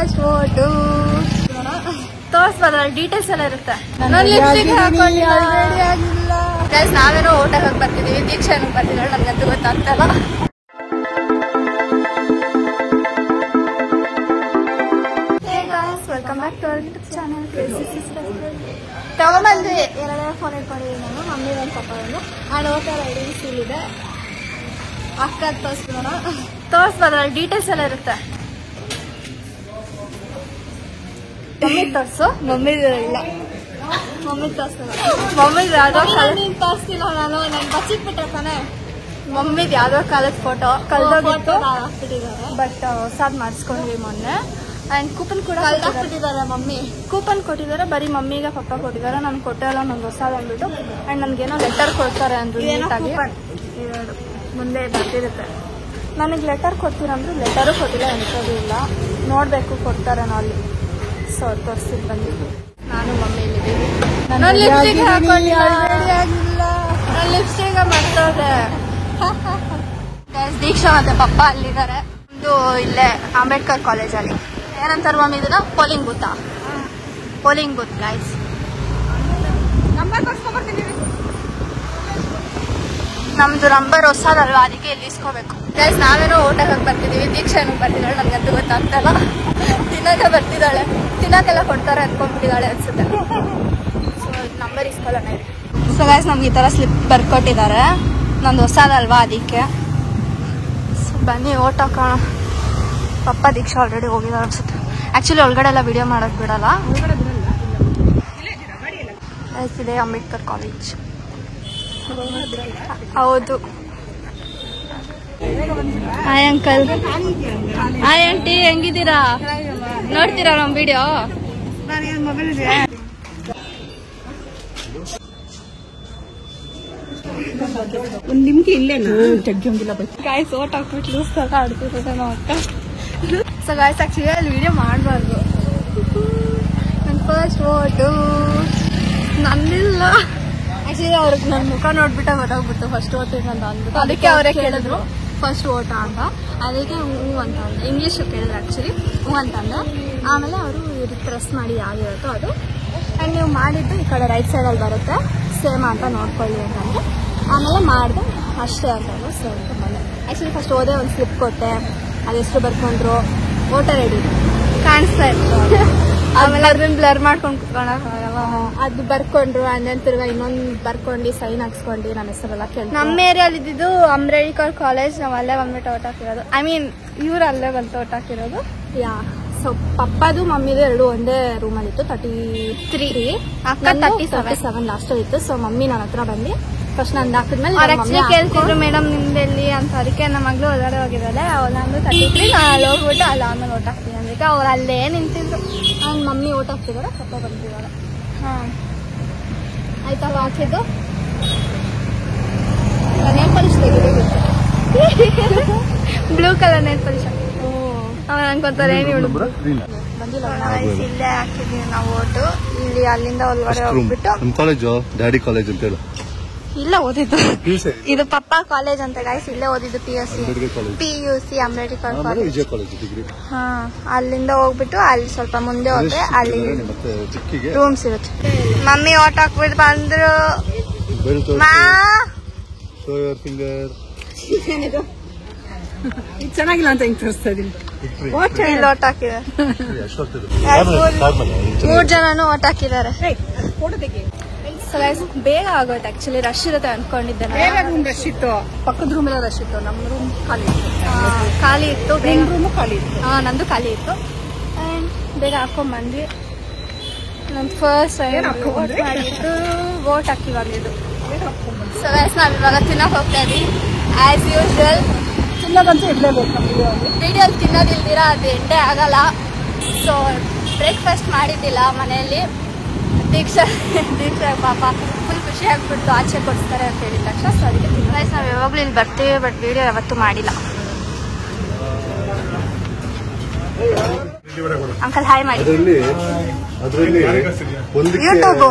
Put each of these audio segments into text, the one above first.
First vote ತೋರಿಸ್ಬೋದ್ರಲ್ಲಿ details ಎಲ್ಲ ಇರುತ್ತೆ. ನಾವೇನೋ ಓಟಕ್ಕೆ ಬರ್ತಿದೀವಿ, ದೀಕ್ಷಾನು ಬರ್ತಿದ್ದಾಳೆ, ನನ್ಗಂತೂ ಗೊತ್ತಾಗ್ತಲ್ಲ. Welcome back to our YouTube channel. ತಗೊಂಬಂದ್ವಿ ಎರಡೇ ಫೋನ್ ಇಟ್ಕೊಂಡಿದ್ದೀನಿ ನಾನು, ಮಮ್ಮಿ ಒಂದು ಪಪ್ಪ ಒಂದು. ಆ್ಯಂಡ್ ಓಟರ್ ಐಡಿ ಇಲ್ಲಿದೆ, ಅಕ್ಕ ತೋರಿಸ್ಬೋದ್ರಲ್ಲಿ ಡೀಟೇಲ್ಸ್ ಎಲ್ಲ ಇರುತ್ತೆ. ಮಮ್ಮಿ ತೋರಿಸು. ಮಮ್ಮಿದು ಇಲ್ಲ, ಮಮ್ಮಿ ತೋರಿಸಲ್ಲ. ಮಮ್ಮಿದು ಯಾವುದೋ ನೀನು ತೋರಿಸ್ತಿಲ್ಲ, ನಾನು ನಂಗೆ ಬಚ್ಚಿಟ್ಬಿಟ್ಟೆ ತಾನೆ. ಮಮ್ಮಿದು ಯಾವುದೋ ಕಾಲದ ಫೋಟೋ ಕಳೆದೋಗಿತ್ತು, ಬಟ್ ಹೊಸಾದ್ ಮಾಡಿಸ್ಕೊಂಡ್ವಿ ಮೊನ್ನೆ. ಆ್ಯಂಡ್ ಕೂಪನ್ ಕೂಡ ಕಳ್ದಾಕ್ಬಿಟ್ಟಿದ್ದಾರೆ ಮಮ್ಮಿ. ಕೂಪನ್ ಕೊಟ್ಟಿದ್ದಾರೆ, ಬರೀ ಮಮ್ಮಿಗೆ ಪಪ್ಪ ಕೊಟ್ಟಿದ್ದಾರೆ, ನಾನು ಕೊಟ್ಟೆಲ್ಲ ನಂಗೆ ಹೊಸಾದ್ ಅಂದ್ಬಿಟ್ಟು. ಆ್ಯಂಡ್ ನನಗೇನೋ ಲೆಟರ್ ಕೊಡ್ತಾರೆ ಅಂದ್ರು ನೀಟಾಗಿ. ಎರಡು ಮುಂದೆ ಬರ್ತಿರುತ್ತೆ. ನನಗೆ ಲೆಟರ್ ಕೊಡ್ತೀರಂದ್ರು ಲೆಟರು ಕೊಟ್ಟಿಲ್ಲ, ಎಂಥದ್ದು ಇಲ್ಲ. ನೋಡಬೇಕು ಕೊಡ್ತಾರೇನೋ ಅಲ್ಲಿ. ಸೊ ತೋರಿಸ್ತಿದ್ದು ಬಂದಿದ್ದು ನಾನು ಮಮ್ಮಿ ಇಲ್ಲಿದ್ದೀವಿ. ನಾನು ಲಿಪ್ಸ್ಟಿಕ್ ಹಾಕೊಂಡಿಲ್ಲ, ನಾನು ಲಿಪ್ಸ್ಟಿಕ್ ಮಾಡ್ತೋದೆ. ದೀಕ್ಷಾ ಮತ್ತೆ ಪಪ್ಪ ಅಲ್ಲಿದ್ದಾರೆ. ಒಂದು ಇಲ್ಲೇ ಅಂಬೇಡ್ಕರ್ ಕಾಲೇಜಲ್ಲಿ ಏನಂತಾರೆ ಮಮ್ಮಿ ಇದನ್ನ, ಪೋಲಿಂಗ್ ಬೂತಾ? Polling booth guys. ನಮ್ದು ನಂಬರ್ ಹೊಸದಲ್ವಾ, ಅದಕ್ಕೆ ಇಲ್ಲಿ ಇಸ್ಕೋಬೇಕು ಗೈಸ್. ನಾವೇನೋ ಓಟಕ್ಕೆ ಬರ್ತಿದೀವಿ, ದೀಕ್ಷಾನು ಬರ್ತಿದ್ದಾಳೆ, ನನ್ಗಂತೂ ಗೊತ್ತಾಗ್ತಲ್ಲ. ತಿನ್ನಕ್ಕೆ ಬರ್ತಿದ್ದಾಳೆ, ತಿನ್ನಕ್ಕೆಲ್ಲ ಕೊಡ್ತಾರೆ ಅಂದ್ಕೊಂಡ್ಬಿಟ್ಟಿದ್ದಾಳೆ ಅನ್ಸುತ್ತೆ. ಸೊ ನಂಬರ್ ಇಸ್ಕೊಳ್ಳೋಣ. ಸೊ ಗೈಸ್ ನಮ್ಗೆ ಈ ಥರ ಸ್ಲಿಪ್ ಬರ್ಕೊಟ್ಟಿದ್ದಾರೆ, ನಂದು ಹೊಸದಲ್ವಾ ಅದಕ್ಕೆ. ಸೊ ಬನ್ನಿ ಓಟ್ ಹಾಕೋಣ. ಪಪ್ಪ ದೀಕ್ಷಾ ಆಲ್ರೆಡಿ ಹೋಗಿದ್ದಾರೆ ಅನ್ಸುತ್ತೆ. ಆ್ಯಕ್ಚುಲಿ ಒಳಗಡೆ ಎಲ್ಲ ವಿಡಿಯೋ ಮಾಡೋಕ್ಕೆ ಬಿಡಲ್ಲ. ಇದೆ ಅಂಬೇಡ್ಕರ್ ಕಾಲೇಜ್. ಹೌದು. Hi uncle. ಹಾಯ್ ಆಂಟಿ, ಹೆಂಗಿದ್ದೀರಾ? ನೋಡ್ತೀರಾ ನಮ್ಮ ವಿಡಿಯೋ? ಒಂದು ನಿಮ್ಗೆ ಇಲ್ಲೇನಾ ಜಗ್ಗಿಲ್ಲ ಗಾಯ್ಸ್ ಓಟ್ ಹಾಕ್ಬಿಟ್ಟು ಲೂಸ್ ತರ ಆಡ್ತಿರೋದು ನಾವು ಅಕ್ಕ. ಸೊ ಗಾಯ್ಸ್ ಆಕ್ಚುಲಿ ಅಲ್ಲಿ ವಿಡಿಯೋ ಮಾಡಬಾರ್ದು. ನನ್ನ ಫಸ್ಟ್ ಓಟು ನಂದಿಲ್ಲ. ಆಕ್ಚುಲಿ ಅವ್ರಿಗೆ ನನ್ನ ಮುಖ ನೋಡ್ಬಿಟ್ಟ ಗೊತ್ತಾಗ್ಬಿಟ್ಟು ಫಸ್ಟ್ ಓಟ್ ಅಂತ ಅಂದ್ಬಿಟ್ಟು, ಅದಕ್ಕೆ ಅವರೇ ಕೇಳಿದ್ರು ಫಸ್ಟ್ ಓಟ ಅಂತ. ಅದಕ್ಕೆ ಹ್ಞೂ ಅಂತ ಅಂದೆ. ಇಂಗ್ಲೀಷ್ ಕೇಳಿದ್ರು ಆ್ಯಕ್ಚುಲಿ, ಹ್ಞೂ ಅಂತಂದೆ. ಆಮೇಲೆ ಅವರು ಇವ್ರಿಗೆ ಪ್ರೆಸ್ ಮಾಡಿ ಯಾವ್ದಿರುತ್ತೋ ಅದು. ಆ್ಯಂಡ್ ನೀವು ಮಾಡಿದ್ದು ಈ ಕಡೆ ರೈಟ್ ಸೈಡಲ್ಲಿ ಬರುತ್ತೆ, ಸೇಮ್ ಅಂತ ನೋಡ್ಕೊಳ್ಳಿ ಅಂತಂದ್ರೆ. ಆಮೇಲೆ ಮಾಡಿದೆ ಅಷ್ಟೇ ಅಂತಂದು ಸೇಮ್ ಅಂತ ಬಂದೆ. ಆ್ಯಕ್ಚುಲಿ ಫಸ್ಟ್ ಓದೇ ಒಂದು ಸ್ಲಿಪ್ ಕೊಟ್ಟೆ, ಅದೆಷ್ಟು ಬರ್ಕೊಂಡ್ರು, ವೋಟರ್ ಐಡಿ ಕಾಣಿಸ್ತಾ ಇತ್ತು. ಆಮೇಲೆ ಅದನ್ನ ಬ್ಲರ್ ಮಾಡ್ಕೊಂಡು ಕುತ್ಕೊಳಕ್ಕಾಗಲ್ಲ, ಅದು ಬರ್ಕೊಂಡ್ರು. ಆಮೇಲೆ ತಿರ್ಗಾ ಇನ್ನೊಂದು ಬರ್ಕೊಂಡು ಸೈನ್ ಹಾಕ್ಸ್ಕೊಂಡು ನನ್ನ ಹೆಸರೆಲ್ಲ ಕೇಳಿ. ನಮ್ಮ ಏರಿಯಲ್ಲಿ ಇದ್ದಿದ್ದು ಅಂಬೇಡ್ಕರ್ ಕಾಲೇಜ್, ನಾವು ಅಲ್ಲೇ ಬಂದ್ಬಿಟ್ಟು ಓಟ್ ಹಾಕಿರೋದು. ಐ ಮೀನ್ ಇವ್ರು ಅಲ್ಲೇ ಬಂತು ಓಟ್ ಹಾಕಿರೋದು. ಯಾ. ಸೊ ಪಪ್ಪದು ಮಮ್ಮಿದು ಎರಡು ಒಂದೇ ರೂಮಲ್ಲಿತ್ತು. 33 ಅಕ್ಕ 37 ಲಾಸ್ಟಲ್ಲಿ ಇತ್ತು. ಸೊ ಮಮ್ಮಿ ನನ್ನ ಹತ್ರ ಬಂದು ಫಸ್ಟ್ ನಂದು ಹಾಕಿದ್ಮೇಲೆ ಕೇಳ್ತಿದ್ರು ಮೇಡಮ್ ನಿಮ್ದೆಲ್ಲಿ ಅಂತ. ಅದಕ್ಕೆ ನಮ್ಮ ಮಗಳು ಹೊರಗಡೆ ಹೋಗಿದ್ದಾಳೆ, ನಂದು 33 ಅಲ್ಲಿ ಹೋಗ್ಬಿಟ್ಟು ಅಲ್ಲಿ ಆಮೇಲೆ ಓಟ್ ಹಾಕ್ತೀನಿ ಅಂದಕ್ಕೆ ಅವ್ರು ಅಲ್ಲೇ ನಿಂತಿದ್ರು. ನನ್ನ ಮಮ್ಮಿ ಓಟ್ ಹಾಕ್ತಿದ್ದಾರೆ, ಪಪ್ಪ ಬಂದಿದ್ದಾರೆ. ಹಾಂ ಆಯ್ತಲ್ಲ ಹಾಕಿದ್ದು. ನೇಲ್ ಪಾಲಿಶ್ ತೆಗಿಬೇಕಿತ್ತು, ಬ್ಲೂ ಕಲರ್ ನೇಲ್ ಪಾಲಿಶ್. ನಂಗೆ ಗೊತ್ತಾರೆ ಏನು ಬಂದಿಲ್ಲ. ಇಲ್ಲೇ ಹಾಕಿದೀವಿ ನಾವು ಓಟು. ಇಲ್ಲಿ ಅಲ್ಲಿಂದ ಒಳಗಡೆ ಹೋಗ್ಬಿಟ್ಟು ನಮ್ಮ ಕಾಲೇಜು ಡ್ಯಾಡಿ ಕಾಲೇಜ್ ಅಂತ ಹೇಳಿ ಇಲ್ಲ ಓದಿದ್ದು. ಇದು ಪಪ್ಪ ಕಾಲೇಜ್ ಅಂತ ಗೈಸ್, ಇಲ್ಲೇ ಓದಿದ್ದು PUC ಅಂಬೇಡ್ಕರ್ ಕಾಲೇಜ್. ಹಾ, ಅಲ್ಲಿಂದ ಹೋಗ್ಬಿಟ್ಟು ಅಲ್ಲಿ ಸ್ವಲ್ಪ ಮುಂದೆ ಹೋದ್ರೆ ಅಲ್ಲಿ ರೂಮ್ಸ್ ಇರುತ್ತೆ. ಮಮ್ಮಿ ಓಟ್ ಹಾಕ್ಬಿಟ್ಟು ಬಂದ್ರು. ಚೆನ್ನಾಗಿಲ್ಲ ಅಂತ ಹೆಂಗ್ ತೋರಿಸ್ತಾ ಇದೀನಿ. ಓಟ್ ಹಾಕಿದ್ದಾರೆ, 3 ಜನನು ಓಟ್ ಹಾಕಿದ್ದಾರೆ. ಬೇಗ ಆಗೋಯ್ತು. ಆಕ್ಚುಲಿ ರಶ್ ಇರುತ್ತೆ ಅನ್ಕೊಂಡಿದ್ದೆ. ರಶ್ ಇತ್ತು, ಪಕ್ಕದ ರೂಮ್ ಎಲ್ಲ ರಶ್ ಇತ್ತು. ನಮ್ಮ ರೂಮ್ ಖಾಲಿ ಇತ್ತು, ರೂಮು ಖಾಲಿ ಇತ್ತು. ನಂದು ಖಾಲಿ ಇತ್ತು. ಬೇಗ ಹಾಕೊಂಡ್ ಬಂದ್ವಿ. ನನ್ ಫಸ್ಟ್ ಮಾಡಿದ್ದು ವೋಟ್ ಹಾಕಿ ಬಂದಿದ್ದು. ಸೊ ಗೈಸ್ ನಾವ್ ಇವಾಗ ತಿನ್ನಕ್ ಹೋಗ್ತಾ ಇದೀವಿ ಆಸ್ ಯೂಶುವಲ್. ತಿನ್ನೋದಂತೂ ಇರ್ಲೇಬೇಕು ವಿಡಿಯೋ ತಿನ್ನೋದಿಲ್ದಿರ ಅದು ಎಂಡೇ ಆಗಲ್ಲ. ಸೊ ಬ್ರೇಕ್ಫಾಸ್ಟ್ ಮಾಡಿದ್ದಿಲ್ಲ ಮನೆಯಲ್ಲಿ. ದೀಕ್ಷಾ ಪಾಪ ಫುಲ್ ಖುಷಿ ಆಗ್ಬಿಟ್ಟು ಆಚೆ ಕೊಡ್ತಾರೆ ಅಂತ ಹೇಳಿದ ತಕ್ಷಣ. ಸೊ ಅದಕ್ಕೆ ಗೈಸ್ ನಾವು ಯಾವಾಗಲೂ ಇಲ್ಲಿ ಬರ್ತೀವಿ, ಬಟ್ ವಿಡಿಯೋ ಯಾವತ್ತೂ ಮಾಡಿಲ್ಲ. ಅಂಕಲ್ ಹಾಯ್ ಮಾಡಿ. ಯೂಟ್ಯೂಬ್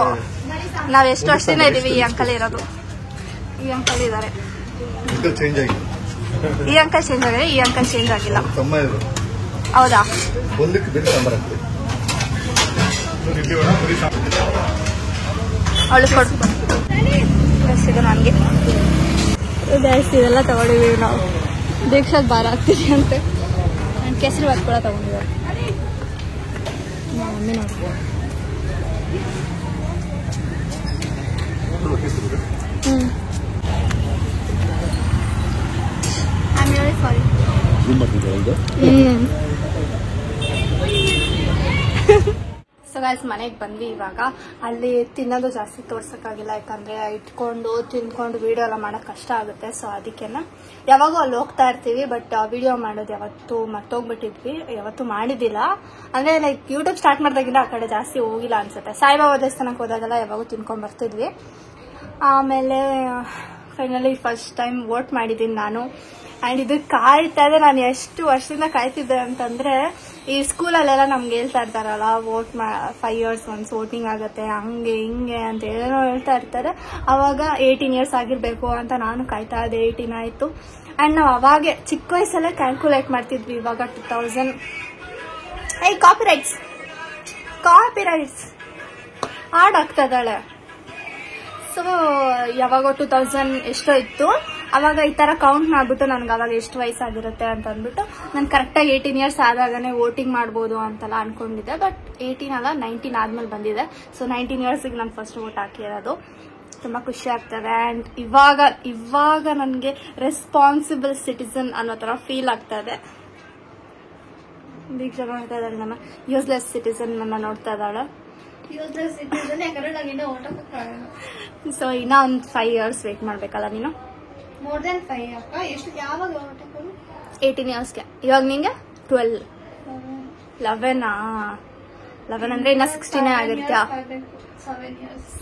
ನಾವ್ ಎಷ್ಟು ವರ್ಷದಿಂದ ಇದೀವಿ. ಈ ಅಂಕಲ್ ಇರೋದು, ಈ ಅಂಕಲ್ ಇದಾರೆ. ಈ ಅಂಕಲ್ ಚೇಂಜ್ ಆಗಿದೆ, ಈ ಅಂಕಲ್ ಚೇಂಜ್ ಆಗಿಲ್ಲ. ಹೌದಾ? ಅವಳು ಕೊಟ್ಟು ಇದು ನನಗೆ ಇದೆಲ್ಲ ತಗೊಂಡಿದ್ದೀವಿ ನಾವು. ದೀಕ್ಷಾದ ಭಾರ ಆಗ್ತಿದೆ ಅಂತೆ. ನಾನು ಕೇಸರಿ ಭಾತ್ ಕೂಡ ತಗೊಂಡಿದ್ದಾರೆ. ಮಮ್ಮಿ ನೋಡ್ಬೋದು. I am really sorry. So guys ಮನೆಗೆ ಬಂದ್ವಿ ಇವಾಗ. ಅಲ್ಲಿ ತಿನ್ನೋದು ಜಾಸ್ತಿ ತೋರ್ಸಕ್ಕಾಗಿಲ್ಲ, ಯಾಕಂದ್ರೆ ಇಟ್ಕೊಂಡು ತಿಂದ್ಕೊಂಡು ವಿಡಿಯೋ ಎಲ್ಲ ಮಾಡೋಕೆ ಕಷ್ಟ ಆಗುತ್ತೆ. ಸೊ ಅದಕ್ಕೆನ ಯಾವಾಗೂ ಅಲ್ಲಿ ಹೋಗ್ತಾ ಇರ್ತೀವಿ, ಬಟ್ ವಿಡಿಯೋ ಮಾಡೋದು ಯಾವತ್ತೂ ಮರ್ತೋಗ್ಬಿಟ್ಟಿದ್ವಿ, ಯಾವತ್ತೂ ಮಾಡಿದ್ದಿಲ್ಲ. ಅಂದ್ರೆ ಲೈಕ್ ಯೂಟ್ಯೂಬ್ ಸ್ಟಾರ್ಟ್ ಮಾಡಿದಾಗಿಲ್ಲ ಆ ಕಡೆ ಜಾಸ್ತಿ ಹೋಗಿಲ್ಲ ಅನ್ಸುತ್ತೆ. ಸಾಯಿಬಾಬಾ ದೇವಸ್ಥಾನಕ್ಕೆ ಹೋದಾಗೆಲ್ಲ ಯಾವಾಗೂ ತಿನ್ಕೊಂಡ್ ಬರ್ತಿದ್ವಿ. ಆಮೇಲೆ ಫೈನಲಿ ಫಸ್ಟ್ ಟೈಮ್ ವೋಟ್ ಮಾಡಿದ್ದೀನಿ ನಾನು. ಆ್ಯಂಡ್ ಇದು ಕಾಯ್ತಾ ಇದೆ. ನಾನು ಎಷ್ಟು ವರ್ಷದಿಂದ ಕಾಯ್ತಿದ್ದೆ ಅಂತಂದ್ರೆ, ಈ ಸ್ಕೂಲಲ್ಲೆಲ್ಲ ನಮ್ಗೆ ಹೇಳ್ತಾ ಇರ್ತಾರಲ್ಲ, ವೋಟ್ 5 years once ವೋಟಿಂಗ್ ಆಗುತ್ತೆ, ಹಂಗೆ ಹಿಂಗೆ ಅಂತ ಏನೋ ಹೇಳ್ತಾ ಇರ್ತಾರೆ. ಅವಾಗ 18 years ಆಗಿರ್ಬೇಕು ಅಂತ ನಾನು ಕಾಯ್ತಾ ಇದ್ದೆ. 18 ಆಯ್ತು. ಆ್ಯಂಡ್ ನಾವು ಅವಾಗೆ ಚಿಕ್ಕ ವಯಸ್ಸಲ್ಲೇ ಕ್ಯಾಲ್ಕುಲೇಟ್ ಮಾಡ್ತಿದ್ವಿ. ಇವಾಗ 2000 ಕಾಪಿರೈಟ್ಸ್ ಆಡ್ ಆಗ್ತಾ ಇದ್ದಾಳೆ. ಸೊ ಯಾವಾಗ 2000 ಎಷ್ಟೋ ಇತ್ತು, ಅವಾಗ ಈ ತರ ಕೌಂಟ್ ಮಾಡ್ಬಿಟ್ಟು ನನ್ಗೆ ಅವಾಗ ಎಷ್ಟು ವಯಸ್ಸಾಗಿರುತ್ತೆ ಅಂತ ಅಂದ್ಬಿಟ್ಟು ನಾನು ಕರೆಕ್ಟಾಗಿ 18 years ಆದಾಗನೇ ವೋಟಿಂಗ್ ಮಾಡ್ಬೋದು ಅಂತೆಲ್ಲ ಅನ್ಕೊಂಡಿದ್ದೆ. ಬಟ್ 18 ಅಲ್ಲ, 19 ಆದ್ಮೇಲೆ ಬಂದಿದೆ. ಸೊ 19 yearsಗೆ ನಾನು ಫಸ್ಟ್ ವೋಟ್ ಹಾಕಿರೋದು. ತುಂಬಾ ಖುಷಿ ಆಗ್ತದೆ. ಆ್ಯಂಡ್ ಇವಾಗ ನನಗೆ ರೆಸ್ಪಾನ್ಸಿಬಲ್ ಸಿಟಿಸನ್ ಅನ್ನೋ ತರ ಫೀಲ್ ಆಗ್ತಾ ಇದೆ. ದೀಕ್ಷಾ ನೋಡ್ತಾ ಇದ್ದಾಳೆ, ನನ್ನ ಯೂಸ್ಲೆಸ್ ಸಿಟಿಸನ್ ನನ್ನ ನೋಡ್ತಾ ಇದ್ದಾಳೆ. ಸೊ ಇನ್ನ ಒಂದು 5 years ವೇಟ್ ಮಾಡ್ಬೇಕಲ್ಲ ನೀನು? ಮೋರ್ ದನ್ 5 ಅಕ್ಕ. ಎಷ್ಟು ಯಾವಾಗ 18 yearsಗೆ. ಇವಾಗ ನಿಂಗೆ 12, 11 ಅಂದ್ರೆ ಇನ್ನ 16 ಆಗಿರ್ತೀಯ.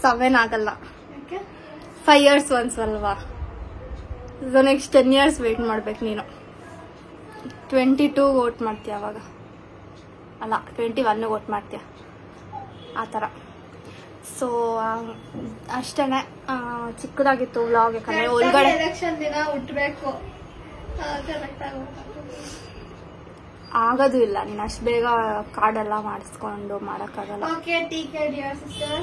7 ಆಗಲ್ಲ, 5 years once ಅಲ್ವಾ. ಸೊ ನೆಕ್ಸ್ಟ್ 10 years ವೇಟ್ ಮಾಡ್ಬೇಕು ನೀನು. 22 ವೋಟ್ ಮಾಡ್ತೀಯ ಅವಾಗ, ಅಲ್ಲ 21 ವೋಟ್ ಮಾಡ್ತೀಯ ಆ ಥರ. ಸೊ ಅಷ್ಟೇನೆ, ಚಿಕ್ಕದಾಗಿತ್ತು ವ್ಲಾಗ್. ಯಾಕಂದ್ರೆ ಒಳಗಡೆ ಎಲೆಕ್ಷನ್ ದಿನ ಹುಟ್ಟಬೇಕು, ಆಗೋದು ಇಲ್ಲ. ನೀನು ಅಷ್ಟು ಬೇಗ ಕಾರ್ಡೆಲ್ಲ ಮಾಡಿಸ್ಕೊಂಡು ಮಾಡೋಕ್ಕಾಗಲ್ಲ. Okay, take care, dear sister.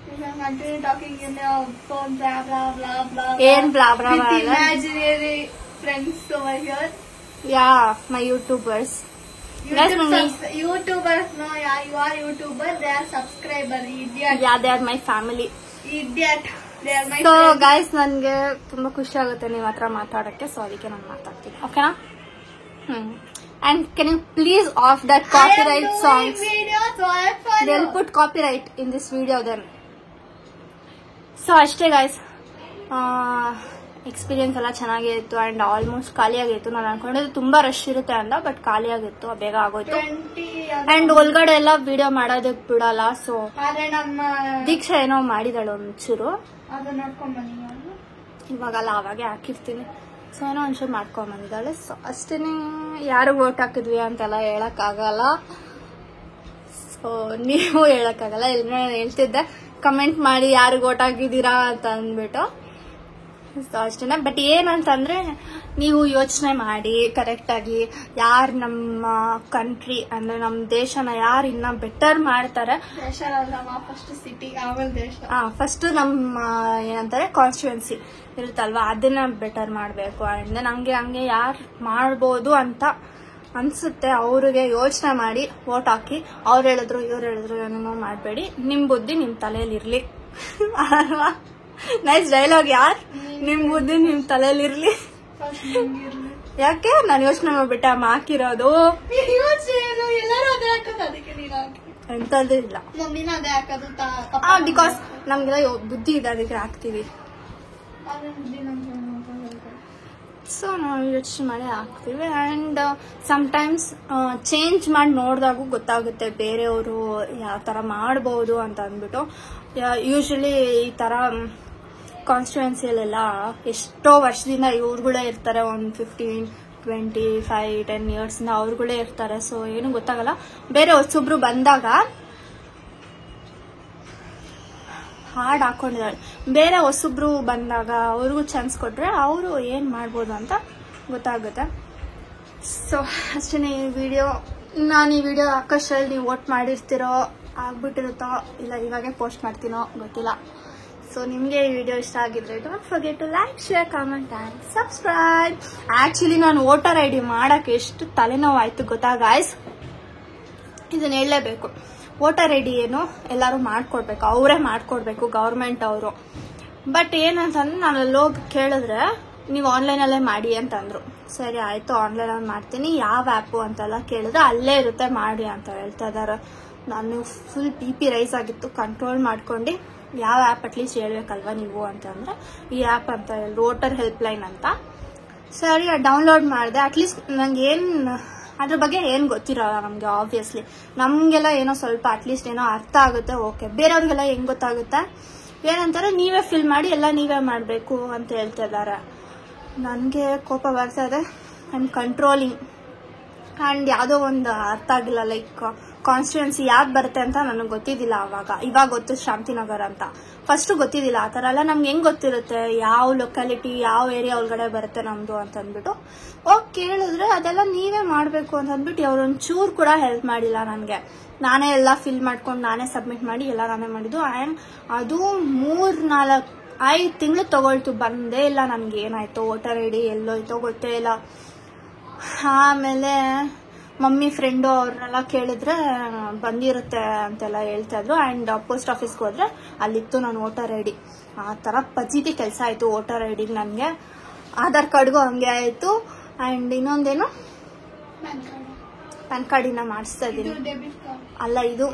You can continue talking in your phone, blah blah blah blah. ಏನ್ blah blah with imaginary friends over here. Yeah, my YouTubers. YouTubers, no, yeah, you are YouTuber. They are subscriber, idiot. Yeah, they are my family. Idiot. They are my So friends. guys, ನನಗೆ ತುಂಬಾ ಖುಷಿ ಆಗುತ್ತೆ ನಿಮ್ಮ ಹತ್ರ ಮಾತಾಡಕ್ಕೆ. So ಅದಕ್ಕೆ ನಾನು ಮಾತಾಡ್ತೀನಿ, ಓಕೆನಾ? And can you please off that copyright songs? They'll put copyright in this video then. So ಅಷ್ಟೇ guys, ಎಕ್ಸ್ಪೀರಿಯನ್ಸ್ ಎಲ್ಲ ಚೆನ್ನಾಗೇ ಇತ್ತು. ಅಂಡ್ ಆಲ್ಮೋಸ್ಟ್ ಖಾಲಿಯಾಗಿತ್ತು. ನಾನು ಅನ್ಕೊಂಡಿದ್ದು ತುಂಬಾ ರಶ್ ಇರುತ್ತೆ ಅಂತ, ಬಟ್ ಖಾಲಿಯಾಗಿತ್ತು, ಬೇಗ ಆಗೋಯ್ತು. ಅಂಡ್ ಒಳಗಡೆ ಎಲ್ಲ ವಿಡಿಯೋ ಮಾಡೋದಕ್ಕೆ ಬಿಡಲ್ಲ. ಸೊ ದೀಕ್ಷಾ ಏನೋ ಮಾಡಿದಾಳೆ ಒಂಚೂರು, ಇವಾಗಲ್ಲ ಅವಾಗೆ ಹಾಕಿರ್ತೀನಿ. ಸೊ ಏನೋ ಒಂಚೂರು ಮಾಡ್ಕೊಂಡ್ ಬಂದಿದ್ದಾಳೆ. ಸೊ ಅಷ್ಟೇನೆ. ಯಾರು ವೋಟ್ ಹಾಕಿದ್ವಿ ಅಂತೆಲ್ಲ ಹೇಳಕ್ಕಾಗಲ್ಲ. ಸೊ ನೀವು ಹೇಳಕ್ಕಾಗಲ್ಲ. ಹೇಳ್ತಿದ್ದೆ ಕಮೆಂಟ್ ಮಾಡಿ ಯಾರಿಗೆ ವೋಟ್ ಹಾಕಿದ್ದೀರಾ ಅಂತ ಅಂದ್ಬಿಟ್ಟು. ಸೊ ಅಷ್ಟೇನೆ. ಬಟ್ ಏನಂತಂದ್ರೆ, ನೀವು ಯೋಚನೆ ಮಾಡಿ ಕರೆಕ್ಟಾಗಿ ಯಾರು ನಮ್ಮ ಕಂಟ್ರಿ ಅಂದ್ರೆ ನಮ್ಮ ದೇಶನ ಯಾರು ಇನ್ನ ಬೆಟರ್ ಮಾಡ್ತಾರೆ. ಫಸ್ಟ್ ನಮ್ಮ ಏನಂತಾರೆ ಕಾನ್ಸ್ಟಿಟ್ಯೂನ್ಸಿ ಇರುತ್ತಲ್ವಾ, ಅದನ್ನ ಬೆಟರ್ ಮಾಡಬೇಕು. ಅಂಡ್ ನಂಗೆ ಹಂಗೆ ಯಾರು ಮಾಡ್ಬೋದು ಅಂತ ಅನ್ಸುತ್ತೆ ಅವ್ರಿಗೆ ಯೋಚನೆ ಮಾಡಿ ವೋಟ್ ಹಾಕಿ. ಅವ್ರು ಹೇಳಿದ್ರು ಇವ್ರು ಹೇಳಿದ್ರು ಏನೋ ಮಾಡಬೇಡಿ. ನಿಮ್ ಬುದ್ಧಿ ನಿಮ್ ತಲೆಯಲ್ಲಿ ಇರ್ಲಿ ಅಲ್ವಾ? ನೈಸ್ ಡೈಲಾಗ್ ಯಾರ್. ನಿಮ್ ಬುದ್ಧಿ ನಿಮ್ ತಲೆಯಲ್ಲಿ ಇರ್ಲಿ. ಯಾಕೆ ನಾನು ಯೋಚನೆ ಮಾಡ್ಬಿಟ್ಟೆ ಹಾಕಿರೋದು ಎಂತದ್ದು ಇಲ್ಲ. ಬಿಕಾಸ್ ನಮ್ಗೆಲ್ಲ ಬುದ್ಧಿ ಇದೆ, ಅದಕ್ಕೆ ಹಾಕ್ತಿವಿ. ಸೊ ನಾವು ಯೋಚನೆ ಮಾಡಿ ಹಾಕ್ತಿವಿ. ಅಂಡ್ ಸಮ್ಟೈಮ್ಸ್ ಚೇಂಜ್ ಮಾಡಿ ನೋಡಿದಾಗೂ ಗೊತ್ತಾಗುತ್ತೆ ಬೇರೆಯವರು ಯಾವ ತರ ಮಾಡ್ಬೋದು ಅಂತ ಅಂದ್ಬಿಟ್ಟು. ಯೂಶಲಿ ಈ ತರ ಕಾನ್ಸ್ಟಿಟ್ಯೂನ್ಸಿಯಲ್ಲೆಲ್ಲ ಎಷ್ಟೋ ವರ್ಷದಿಂದ ಇವ್ರುಗಳೇ ಇರ್ತಾರೆ. ಒಂದು 15, 25, 10 years ಅವ್ರುಗಳೇ ಇರ್ತಾರೆ. ಸೊ ಏನು ಗೊತ್ತಾಗಲ್ಲ. ಬೇರೆ ಹೊಸೊಬ್ರು ಬಂದಾಗ ಹಾಡ್ ಹಾಕೊಂಡಿದ್ದಾರೆ. ಬೇರೆ ಹೊಸೊಬ್ರು ಬಂದಾಗ ಅವ್ರಿಗೂ ಚಾನ್ಸ್ ಕೊಟ್ರೆ ಅವರು ಏನ್ ಮಾಡ್ಬೋದು ಅಂತ ಗೊತ್ತಾಗುತ್ತೆ. ಸೊ ಅಷ್ಟೇ. ಈ ವಿಡಿಯೋ ನಾನು ಈ ವಿಡಿಯೋ ಹಾಕೋಷ್ಟರಲ್ಲಿ ನೀವು ವೋಟ್ ಮಾಡಿರ್ತೀರೋ, ಆಗ್ಬಿಟ್ಟಿರುತ್ತೋ, ಇಲ್ಲ ಇವಾಗೆ ಪೋಸ್ಟ್ ಮಾಡ್ತೀನೋ ಗೊತ್ತಿಲ್ಲ. ಸೊ ನಿಮಗೆ ಈ ವಿಡಿಯೋ ಇಷ್ಟ ಆಗಿದ್ರೆ don't forget to like, share, comment and subscribe. Actually ನಾನು ವೋಟರ್ ಐ ಡಿ ಮಾಡೋಕ್ಕೆ ಎಷ್ಟು ತಲೆನೋವಾಯಿತು ಗೊತ್ತಾ ಗಾಯ್ಸ್. ಇದನ್ನ ಹೇಳಲೇಬೇಕು. ವೋಟರ್ ಐ ಡಿ ಏನು ಎಲ್ಲರೂ ಮಾಡ್ಕೊಡ್ಬೇಕು, ಅವರೇ ಮಾಡ್ಕೊಡ್ಬೇಕು, ಗೌರ್ಮೆಂಟ್ ಅವರು. ಬಟ್ ಏನಂತಂದ್ರೆ ನಾನು ಅಲ್ಲೋಗಿ ಕೇಳಿದ್ರೆ ನೀವು ಆನ್ಲೈನಲ್ಲೇ ಮಾಡಿ ಅಂತಂದ್ರು. ಸರಿ ಆಯಿತು, ಆನ್ಲೈನಲ್ಲಿ ಮಾಡ್ತೀನಿ. ಯಾವ ಆ್ಯಪು ಅಂತೆಲ್ಲ ಕೇಳಿದ್ರೆ ಅಲ್ಲೇ ಇರುತ್ತೆ ಮಾಡಿ ಅಂತ ಹೇಳ್ತಾ ಇದ್ದಾರೆ. ನಾನು ಫುಲ್ BP ರೈಸ್ ಆಗಿತ್ತು, ಕಂಟ್ರೋಲ್ ಮಾಡ್ಕೊಂಡು ಯಾವ ಆ್ಯಪ್ ಅಟ್ಲೀಸ್ಟ್ ಹೇಳ್ಬೇಕಲ್ವ ನೀವು ಅಂತಂದರೆ ಈ ಆ್ಯಪ್ ಅಂತ ಹೇಳಿ ವೋಟರ್ ಹೆಲ್ಪ್ಲೈನ್ ಅಂತ. ಸರಿ ಡೌನ್ಲೋಡ್ ಮಾಡಿದೆ. ಅಟ್ಲೀಸ್ಟ್ ನಂಗೆ ಅದ್ರ ಬಗ್ಗೆ ಏನು ಗೊತ್ತಿರೋಲ್ಲ ನಮಗೆ. ಆಬ್ವಿಯಸ್ಲಿ ನಮಗೆಲ್ಲ ಏನೋ ಸ್ವಲ್ಪ ಅಟ್ಲೀಸ್ಟ್ ಏನೋ ಅರ್ಥ ಆಗುತ್ತೆ, ಓಕೆ. ಬೇರೆಯವ್ರಿಗೆಲ್ಲ ಹೆಂಗೆ ಗೊತ್ತಾಗುತ್ತೆ, ಏನಂತಾರೆ ನೀವೇ ಫಿಲ್ ಮಾಡಿ ಎಲ್ಲ ನೀವೇ ಮಾಡಬೇಕು ಅಂತ ಹೇಳ್ತಾ ಇದ್ದಾರೆ. ನನಗೆ ಕೋಪ ಬರ್ತಾ ಇದೆ. I am controlling. ಆ್ಯಂಡ್ ಯಾವುದೋ ಒಂದು ಅರ್ಥ ಆಗಿಲ್ಲ, ಲೈಕ್ ಕಾನ್ಸ್ಟಿಟ್ಯೂನ್ಸಿ ಯಾವ್ದು ಬರುತ್ತೆ ಅಂತ ನನಗೆ ಗೊತ್ತಿದ್ದಿಲ್ಲ ಇವಾಗ ಗೊತ್ತು ಶಾಂತಿನಗರ್ ಅಂತ. ಫಸ್ಟು ಗೊತ್ತಿದ್ದಿಲ್ಲ. ಆ ಥರ ಎಲ್ಲ ನಮ್ಗೆ ಹೆಂಗೆ ಗೊತ್ತಿರುತ್ತೆ ಯಾವ ಲೊಕ್ಯಾಲಿಟಿ ಯಾವ ಏರಿಯಾ ಒಳಗಡೆ ಬರುತ್ತೆ ನಮ್ಮದು ಅಂತ ಅಂದ್ಬಿಟ್ಟು ಹೋಗಿ ಕೇಳಿದ್ರೆ ಅದೆಲ್ಲ ನೀವೇ ಮಾಡಬೇಕು ಅಂತ ಅಂದ್ಬಿಟ್ಟು ಅವ್ರೊಂಚೂರು ಕೂಡ ಹೆಲ್ಪ್ ಮಾಡಿಲ್ಲ ನನಗೆ. ನಾನೇ ಎಲ್ಲ ಫಿಲ್ ಮಾಡ್ಕೊಂಡು ನಾನೇ ಸಬ್ಮಿಟ್ ಮಾಡಿ ಎಲ್ಲ ನಾನೇ ಮಾಡಿದ್ದು. ಆ್ಯಂಡ್ ಅದು 3-4-5 ತಿಂಗಳು ತಗೊಳ್ತು, ಬಂದೇ ಇಲ್ಲ ನನಗೆ. ಏನಾಯ್ತು ವೋಟರ್ ಐ ಡಿ ಎಲ್ಲೋಯ್ತೋ ಗೊತ್ತೇ ಇಲ್ಲ. ಆಮೇಲೆ ಮಮ್ಮಿ ಫ್ರೆಂಡು ಅವ್ರನ್ನೆಲ್ಲ ಕೇಳಿದ್ರೆ ಬಂದಿರುತ್ತೆ ಅಂತೆಲ್ಲ ಹೇಳ್ತಾ ಇದ್ರು. ಆ್ಯಂಡ್ ಪೋಸ್ಟ್ ಆಫೀಸ್ಗೆ ಹೋದ್ರೆ ಅಲ್ಲಿತ್ತು ನಾನು ವೋಟರ್ ಐ ಡಿ. ಆ ಥರ ಪಜಿತಿ ಕೆಲಸ ಆಯಿತು ವೋಟರ್ ಐ ಡಿಗೆ ನನಗೆ. ಆಧಾರ್ ಕಾರ್ಡ್ಗೂ ಹಂಗೆ ಆಯಿತು. ಆ್ಯಂಡ್ ಇನ್ನೊಂದೇನು ಪ್ಯಾನ್ ಕಾರ್ಡಿನ ಮಾಡಿಸ್ತಾ ಇದ್ದೀನಿ. ಅಲ್ಲ ಇದು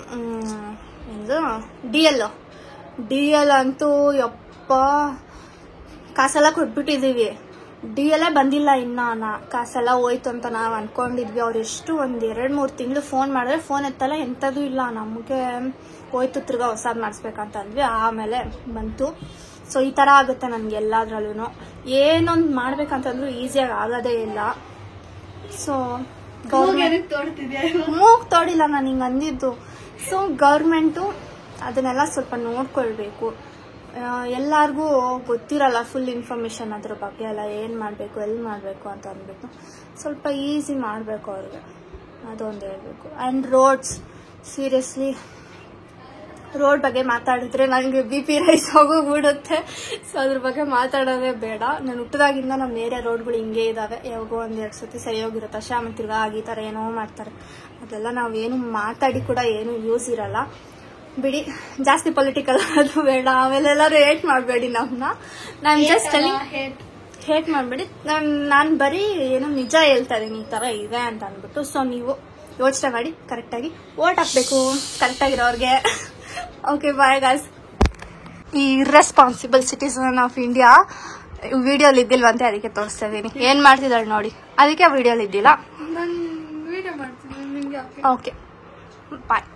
DL ಅಂತೂ ಯಪ್ಪ ಕಾಸೆಲ್ಲ ಕೊಟ್ಬಿಟ್ಟಿದ್ದೀವಿ. DL ಬಂದಿಲ್ಲ ಇನ್ನ. ಕಾಸೆಲ್ಲ ಹೋಯ್ತು ಅಂತ ನಾವು ಅನ್ಕೊಂಡಿದ್ವಿ. ಅವ್ರು ಎಷ್ಟು 1-2-3 ತಿಂಗಳು ಫೋನ್ ಮಾಡಿದ್ರೆ ಫೋನ್ ಎತ್ತಲ್ಲ, ಎಂಥದ್ದು ಇಲ್ಲ. ನಮಗೆ ಹೋಯ್ತು, ತಿರ್ಗಾ ಹೊಸದು ಮಾಡಿಸ್ಬೇಕಂತ ಅಂದ್ವಿ. ಆಮೇಲೆ ಬಂತು. ಸೊ ಈ ಥರ ಆಗುತ್ತೆ ನನಗೆ ಎಲ್ಲದ್ರಲ್ಲೂ. ಏನೊಂದು ಮಾಡ್ಬೇಕಂತಂದ್ರೂ ಈಸಿಯಾಗಿ ಆಗೋದೇ ಇಲ್ಲ. ಸೊ ಮೂಗ್ ತೋಡಿಲ್ಲ ನಾನು ಹಿಂಗೆ ಅಂದಿದ್ದು. ಸೊ ಗೌರ್ಮೆಂಟು ಅದನ್ನೆಲ್ಲ ಸ್ವಲ್ಪ ನೋಡ್ಕೊಳ್ಬೇಕು. ಎಲ್ಲರಿಗೂ ಗೊತ್ತಿರಲ್ಲ ಫುಲ್ ಇನ್ಫಾರ್ಮೇಷನ್ ಅದ್ರ ಬಗ್ಗೆ ಎಲ್ಲ, ಏನು ಮಾಡಬೇಕು ಎಲ್ಲಿ ಮಾಡಬೇಕು ಅಂತ ಅಂದ್ಬಿಟ್ಟು ಸ್ವಲ್ಪ ಈಸಿ ಮಾಡಬೇಕು ಅವ್ರಿಗೆ, ಅದೊಂದು ಹೇಳಬೇಕು. ಆ್ಯಂಡ್ ರೋಡ್ಸ್, ಸೀರಿಯಸ್ಲಿ ರೋಡ್ ಬಗ್ಗೆ ಮಾತಾಡಿದ್ರೆ ನನಗೆ BP ರೈಸ್ ಹೋಗೋಗ್ಬಿಡುತ್ತೆ. ಸೊ ಅದ್ರ ಬಗ್ಗೆ ಮಾತಾಡೋದೇ ಬೇಡ. ನಾನು ಹುಟ್ಟಿದಾಗಿಂದ ನಮ್ಮ ಏರಿಯಾ ರೋಡ್ಗಳು ಹಿಂಗೆ ಇದ್ದಾವೆ. ಯಾವಾಗೋ 1-2 ಸತಿ ಸರಿ ಹೋಗಿರುತ್ತೆ ಅಷ್ಟೇ. ಆಮೇಲೆ ತಿರ್ಗಾ ಈ ಥರ ಏನೋ ಮಾಡ್ತಾರೆ. ಅದೆಲ್ಲ ನಾವೇನು ಮಾತಾಡಿ ಕೂಡ ಏನು ಯೂಸ್ ಇರಲ್ಲ. ಬಿಡಿ, ಜಾಸ್ತಿ ಪೊಲಿಟಿಕಲ್ ಅದು ಬೇಡ. ಆಮೇಲೆ ಎಲ್ಲರೂ ಹೇಟ್ ಮಾಡಬೇಡಿ ನಮ್ಮನ್ನ. ನಾನು ಜಸ್ಟ್ ಹೇಟ್ ಮಾಡಬೇಡಿ. ನಾನು ಬರೀ ಏನೋ ನಿಜ ಹೇಳ್ತಾ ಇದ್ದೀನಿ, ಈ ಥರ ಇದೆ ಅಂತ ಅಂದ್ಬಿಟ್ಟು. ಸೊ ನೀವು ಯೋಚನೆ ಮಾಡಿ ಕರೆಕ್ಟಾಗಿ ವೋಟ್ ಹಾಕಬೇಕು ಕರೆಕ್ಟಾಗಿರೋರಿಗೆ. Okay, bye guys. ಈ ಇರ್ರೆಸ್ಪಾನ್ಸಿಬಲ್ ಸಿಟಿಸನ್ ಆಫ್ ಇಂಡಿಯಾ ವಿಡಿಯೋಲಿ ಇದ್ದಿಲ್ವಂತೆ, ಅದಕ್ಕೆ ತೋರಿಸ್ತಾ ಇದ್ದೀನಿ. ಏನು ಮಾಡ್ತಿದ್ದಾಳೆ ನೋಡಿ, ಅದಕ್ಕೆ ವಿಡಿಯೋಲಿ ಇದ್ದಿಲ್ಲ. ನಾನು ವಿಡಿಯೋ ಮಾಡ್ತೀನಿ ನಿಮಗೆ. ಓಕೆ, ಬಾಯ್.